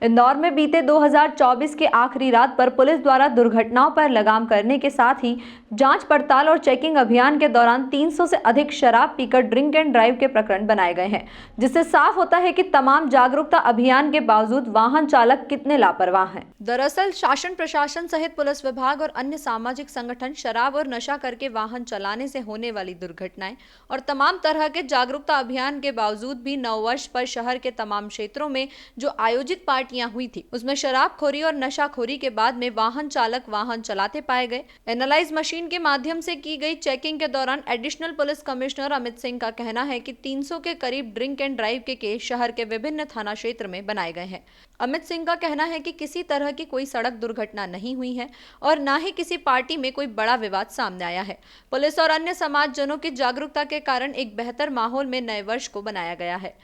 इंदौर में बीते 2024 के आखिरी रात पर पुलिस द्वारा दुर्घटनाओं पर लगाम करने के साथ ही जांच पड़ताल और चेकिंग अभियान के दौरान 300 से अधिक शराब पीकर ड्रिंक एंड ड्राइव के प्रकरण बनाए गए हैं, जिससे साफ होता है कि तमाम जागरूकता अभियान के बावजूद वाहन चालक कितने लापरवाह हैं। दरअसल शासन प्रशासन सहित पुलिस विभाग और अन्य सामाजिक संगठन शराब और नशा करके वाहन चलाने से होने वाली दुर्घटनाएं और तमाम तरह के जागरूकता अभियान के बावजूद भी नववर्ष पर शहर के तमाम क्षेत्रों में जो आयोजित पार्टियां हुई थी उसमें शराबखोरी और नशाखोरी के बाद में वाहन चालक वाहन चलाते पाए गए। एनालाइज मशीन के माध्यम से की गई चेकिंग के दौरान additional police commissioner Amit Singh का कहना है कि 300 के करीब ड्रिंक एंड ड्राइव के केस शहर के विभिन्न थाना क्षेत्र में बनाए गए हैं। अमित सिंह का कहना है कि किसी तरह की कोई सड़क दुर्घटना नहीं हुई है और न ही किसी पार्टी में कोई बड़ा विवाद सामने आया है। पुलिस और अन्य समाजजनों की जागरूकता के कारण एक बेहतर माहौल में नए वर्ष को बनाया गया है,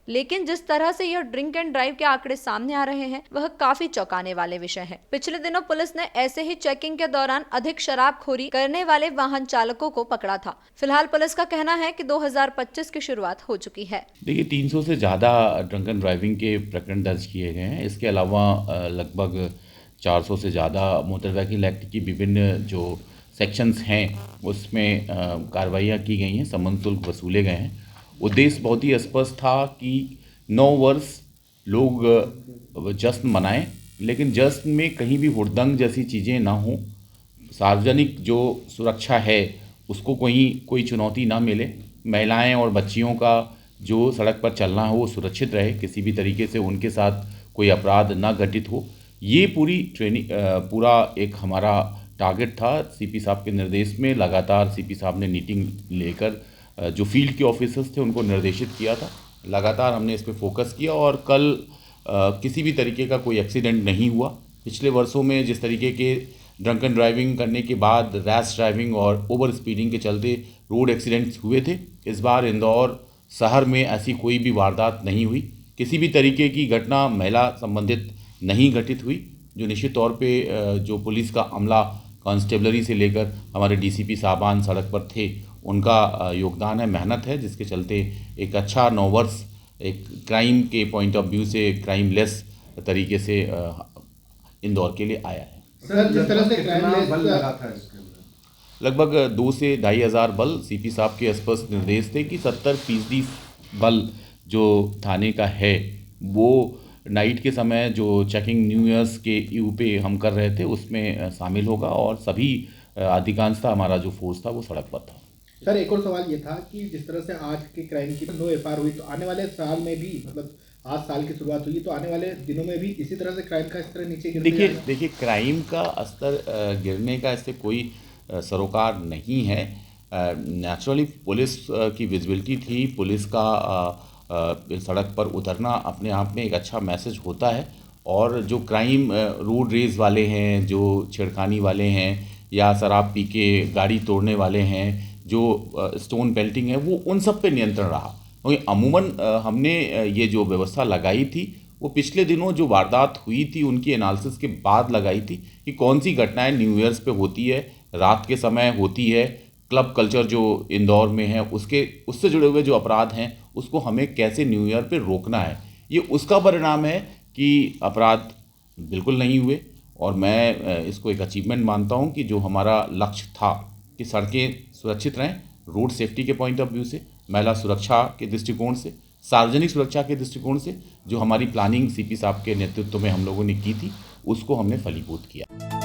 लेकिन जिस तरह से यह ड्रिंक एंड ड्राइव के आंकड़े सामने आ रहे हैं वह काफी चौंकाने वाले विषय है। पिछले दिनों पुलिस ने ऐसे ही चेकिंग के दौरान अधिक शराबखोरी करने वाले वाहन चालकों को पकड़ा था। फिलहाल पुलिस का कहना है कि 2025 की शुरुआत हो चुकी है। देखिए 300 से ज़्यादा ड्रंकन ड्राइविंग के प्रकरण दर्ज किए गए हैं। इसके अलावा लगभग 400 से ज़्यादा मोटर व्हीकल एक्ट की विभिन्न जो सेक्शंस हैं उसमें कार्रवाइयाँ की गई हैं, समन शुल्क वसूले गए हैं। उद्देश्य बहुत ही स्पष्ट था कि 9 वर्ष लोग जश्न मनाएं, लेकिन जश्न में कहीं भी हुड़दंग जैसी चीज़ें ना हों, सार्वजनिक जो सुरक्षा है उसको कोई चुनौती ना मिले, महिलाएं और बच्चियों का जो सड़क पर चलना हो वो सुरक्षित रहे, किसी भी तरीके से उनके साथ कोई अपराध ना घटित हो। ये पूरी ट्रेनिंग पूरा एक हमारा टारगेट था। सीपी साहब के निर्देश में लगातार सीपी साहब ने मीटिंग लेकर जो फील्ड के ऑफिसर्स थे उनको निर्देशित किया था। लगातार हमने इस पर फोकस किया और कल किसी भी तरीके का कोई एक्सीडेंट नहीं हुआ। पिछले वर्षों में जिस तरीके के ड्रंकन ड्राइविंग करने के बाद रैश ड्राइविंग और ओवर स्पीडिंग के चलते रोड एक्सीडेंट्स हुए थे, इस बार इंदौर शहर में ऐसी कोई भी वारदात नहीं हुई। किसी भी तरीके की घटना महिला संबंधित नहीं घटित हुई, जो निश्चित तौर पे जो पुलिस का अमला कांस्टेबलरी से लेकर हमारे डीसीपी साहबान सड़क पर थे उनका योगदान है, मेहनत है, जिसके चलते एक अच्छा 9 वर्ष एक क्राइम के पॉइंट ऑफ व्यू से क्राइम लेस तरीके से इंदौर के लिए आया है। सर, जिस तरह से क्राइम लेस बल लगा था इसके अंदर लगभग 2 से 2,500 बल, सीपी साहब के स्पष्ट निर्देश थे कि 70% बल जो थाने का है वो नाइट के समय जो चेकिंग न्यू ईयर्स के यू पे हम कर रहे थे उसमें शामिल होगा और सभी अधिकांशतः हमारा जो फोर्स था वो सड़क पर था। सर, एक और सवाल ये था कि जिस तरह से आज के क्राइम की नो एफआईआर हुई, तो आने वाले साल में भी, मतलब आज साल की शुरुआत हुई तो आने वाले दिनों में भी इसी तरह से क्राइम का स्तर नीचे गिरने देखिए क्राइम का स्तर गिरने का इससे कोई सरोकार नहीं है। नेचुरली पुलिस की विजिबिलिटी थी, पुलिस का सड़क पर उतरना अपने आप में एक अच्छा मैसेज होता है और जो क्राइम रोड रेज वाले हैं, जो छेड़खानी वाले हैं या शराब पी के गाड़ी तोड़ने वाले हैं, जो स्टोन पेल्टिंग है, वो उन सब पे नियंत्रण रहा। क्योंकि अमूमन हमने ये जो व्यवस्था लगाई थी वो पिछले दिनों जो वारदात हुई थी उनकी एनालिसिस के बाद लगाई थी कि कौन सी घटनाएं न्यू ईयर्स पे होती है, रात के समय होती है, क्लब कल्चर जो इंदौर में है उससे जुड़े हुए जो अपराध हैं उसको हमें कैसे न्यू ईयर पे रोकना है। ये उसका परिणाम है कि अपराध बिल्कुल नहीं हुए और मैं इसको एक अचीवमेंट मानता हूँ कि जो हमारा लक्ष्य था कि सड़कें सुरक्षित रहें, रोड सेफ्टी के पॉइंट ऑफ व्यू से, महिला सुरक्षा के दृष्टिकोण से, सार्वजनिक सुरक्षा के दृष्टिकोण से, जो हमारी प्लानिंग सीपी साहब के नेतृत्व में हम लोगों ने की थी उसको हमने फलीभूत किया।